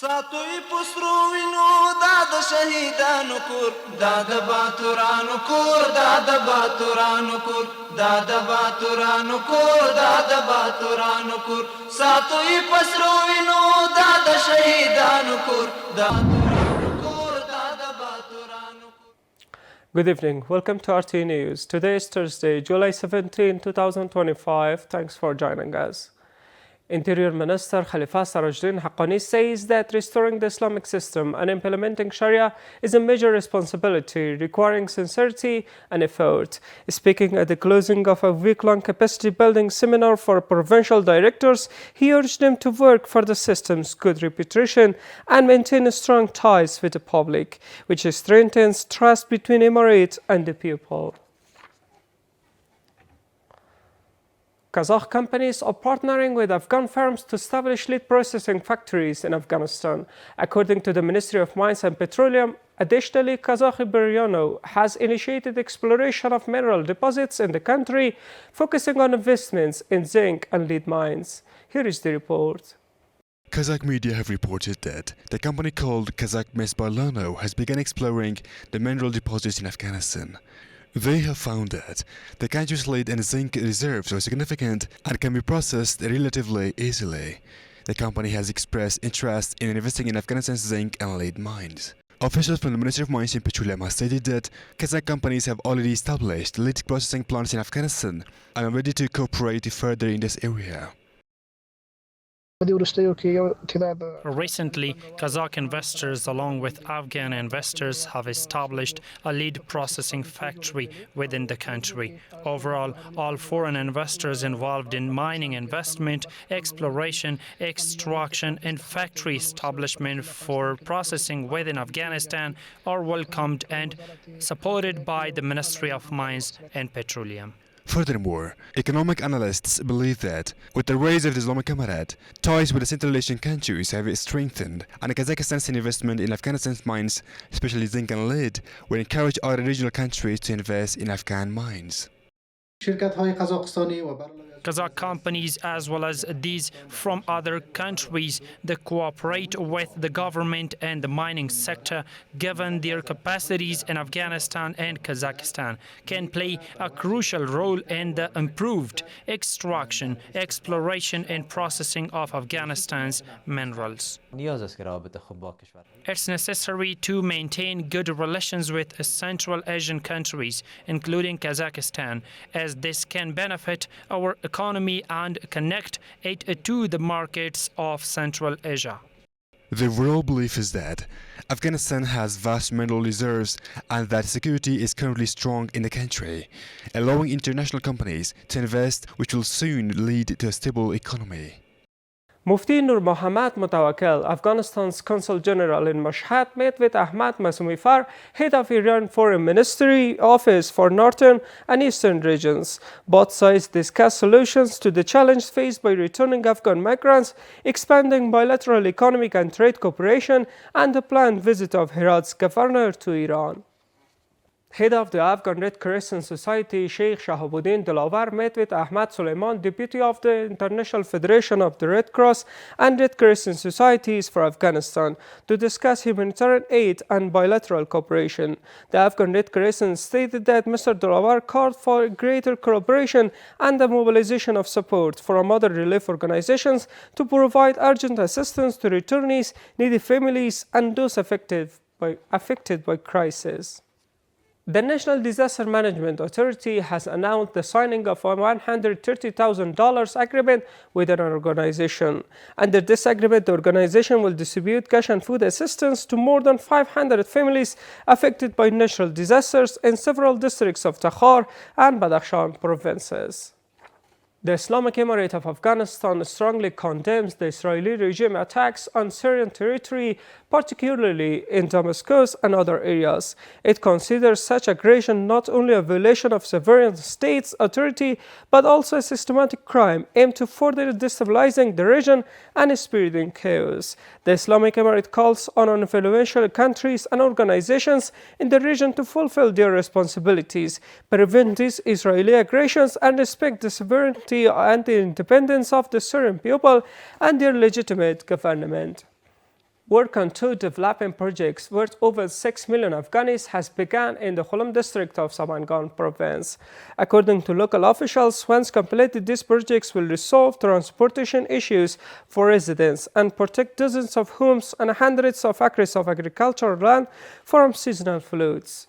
ساتوی پسروینو داد شهیدانو کور داد باتورانو کور داد باتورانو کور داد باتورانو کور داد باتورانو کور ساتوی پسروینو داد شهیدانو کور داتورانو کور داد باتورانو کور. Good evening. Welcome to RTA News. Today is Thursday, July 17, 2025. Thanks for joining us. Interior Minister Khalifa Sarajuddin Haqqani says that restoring the Islamic system and implementing Sharia is a major responsibility requiring sincerity and effort. Speaking at the closing of a week-long capacity building seminar for provincial directors, he urged them to work for the system's good reputation and maintain strong ties with the public, which strengthens trust between Emirate and the people. Kazakh companies are partnering with Afghan firms to establish lead processing factories in Afghanistan. According to the Ministry of Mines and Petroleum, additionally, Kazakh Buryano has initiated exploration of mineral deposits in the country, focusing on investments in zinc and lead mines. Here is the report. Kazakh media have reported that the company called Kazakh Buryano has begun exploring the mineral deposits in Afghanistan. They have found that the country's lead and zinc reserves are significant and can be processed relatively easily. The company has expressed interest in investing in Afghanistan's zinc and lead mines. Officials from the Ministry of Mines and Petroleum have stated that Kazakh companies have already established lead processing plants in Afghanistan and are ready to cooperate further in this area. Recently, Kazakh investors along with Afghan investors have established a lead processing factory within the country. Overall, all foreign investors involved in mining investment, exploration, extraction and factory establishment for processing within Afghanistan are welcomed and supported by the Ministry of Mines and Petroleum. Furthermore, economic analysts believe that with the rise of the Islamic Emirate, ties with the Central Asian countries have strengthened, and Kazakhstan's investment in Afghanistan's mines, especially zinc and lead, will encourage other regional countries to invest in Afghan mines. Kazakh companies as well as these from other countries that cooperate with the government and the mining sector, given their capacities in Afghanistan and Kazakhstan, can play a crucial role in the improved extraction, exploration and processing of Afghanistan's minerals. It's necessary to maintain good relations with Central Asian countries, including Kazakhstan, as this can benefit our economy and connect it to the markets of Central Asia. The overall belief is that Afghanistan has vast mineral reserves and that security is currently strong in the country, allowing international companies to invest, which will soon lead to a stable economy. Mufti Nur Mohammad Mutawakkil, Afghanistan's Consul General in Mashhad, met with Ahmad Masumifar, head of Iran Foreign Ministry Office for Northern and Eastern regions. Both sides discussed solutions to the challenge faced by returning Afghan migrants, expanding bilateral economic and trade cooperation, and the planned visit of Herat's governor to Iran. Head of the Afghan Red Crescent Society, Sheikh Shahabuddin Dilawar, met with Ahmad Suleiman, Deputy of the International Federation of the Red Cross and Red Crescent Societies for Afghanistan, to discuss humanitarian aid and bilateral cooperation. The Afghan Red Crescent stated that Mr. Dilawar called for greater cooperation and the mobilization of support from other relief organizations to provide urgent assistance to returnees, needy families, and those affected by crisis. The National Disaster Management Authority has announced the signing of a $130,000 agreement with an organization. Under this agreement, the organization will distribute cash and food assistance to more than 500 families affected by natural disasters in several districts of Takhar and Badakhshan provinces. The Islamic Emirate of Afghanistan strongly condemns the Israeli regime attacks on Syrian territory, particularly in Damascus and other areas. It considers such aggression not only a violation of sovereign states' authority, but also a systematic crime aimed to further destabilizing the region and spreading chaos. The Islamic Emirate calls on influential countries and organizations in the region to fulfill their responsibilities, prevent these Israeli aggressions, and respect the sovereignty and the independence of the Syrian people and their legitimate government. Work on two development projects worth over 6 million Afghanis has begun in the Kholam district of Samangan province. According to local officials, once completed, these projects will resolve transportation issues for residents and protect dozens of homes and hundreds of acres of agricultural land from seasonal floods.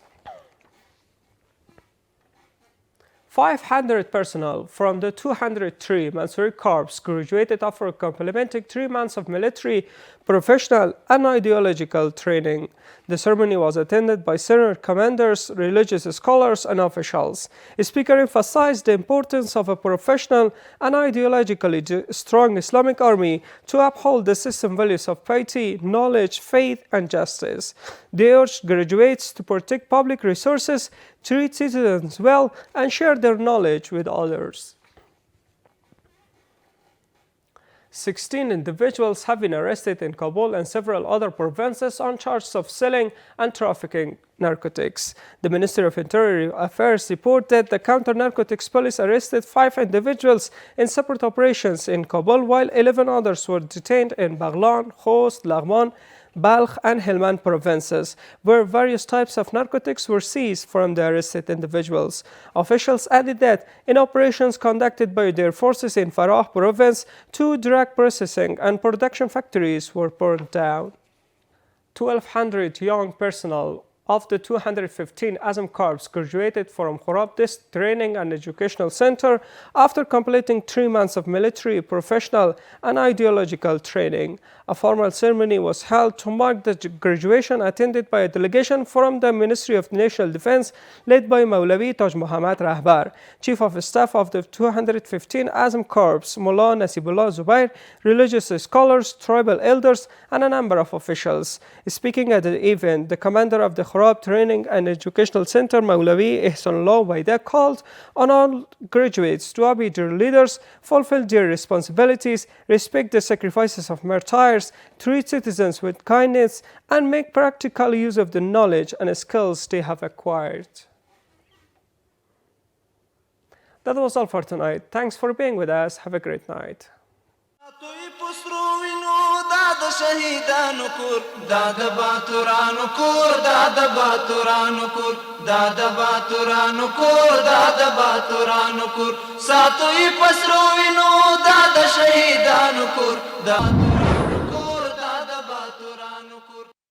500 personnel from the 203 Mansouri Corps graduated after completing 3 months of military, professional, and ideological training. The ceremony was attended by senior commanders, religious scholars, and officials. The speaker emphasized the importance of a professional and ideologically strong Islamic army to uphold the system values of piety, knowledge, faith, and justice. They urged graduates to protect public resources, treat citizens well, and share their knowledge with others. 16 individuals have been arrested in Kabul and several other provinces on charges of selling and trafficking narcotics. The Ministry of Interior Affairs reported the counter-narcotics police arrested 5 individuals in separate operations in Kabul, while 11 others were detained in Baghlan, Khost, Laghman, Balkh, and Helmand provinces, where various types of narcotics were seized from the arrested individuals. Officials added that in operations conducted by their forces in Farah province, 2 drug processing and production factories were burned down. 1,200 young personnel of the 215 Azam Corps graduated from Khorab District Training and Educational Center after completing 3 months of military, professional, and ideological training. A formal ceremony was held to mark the graduation, attended by a delegation from the Ministry of National Defense led by Maulavi Taj Muhammad Rahbar, Chief of Staff of the 215 Azam Corps, Mullah Nasibullah Zubair, religious scholars, tribal elders, and a number of officials. Speaking at the event, the commander of the Khorab Training and Educational Center, Maulavi Ihsanullah Waida, called on all graduates to obey their leaders, fulfill their responsibilities, respect the sacrifices of martyrs, treat citizens with kindness, and make practical use of the knowledge and skills they have acquired. That was all for tonight. Thanks for being with us. Have a great night. شهیدانو کور دا د باتورانو کور دا د باتورانو کور دا د باتورانو کور دا د باتورانو کور ساتوي پسرو وینو دا د شهیدانو کور دا